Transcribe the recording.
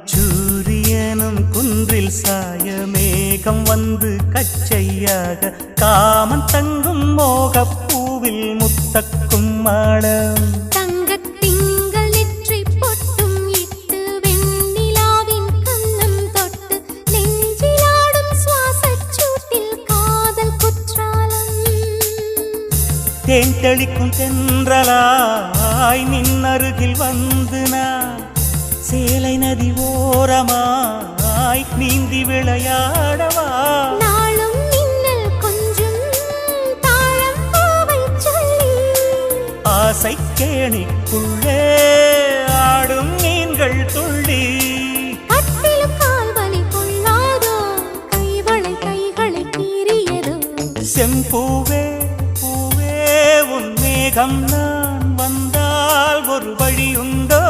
அந்திச்சூரியனும் குன்றில் சாய மேகம் வந்து கச்சையாக காமன் தங்கும் மோகப்பூவில் முத்தக்கும் மாடம் தங்கத்திங்கள் நெற்றி பொட்டும் இட்டு வெண்ணிலாவின் கண்ணம் தொட்டு நெஞ்சிலாடும் சுவாசச் சூட்டில் காதல் குற்றாலம் தேன் தெளிக்கும் தென்றலாய் நின்னருகில் வந்து நான் சேலை நதி ஓரமாய் நீந்தி விளையாடவா நாளும் மின்னல் கொஞ்சம் தாழம் பூவை சொல்லி ஆசை கேணிக்குள்ளே ஆடும் மீன்கள் துள்ளி கட்டிலும் கால்வலி கொள்ளாதோ கைகளை கீறியதோ செம்பூவே பூவே உன் மேகம் நான் வந்தால் ஒரு வழி உண்டோ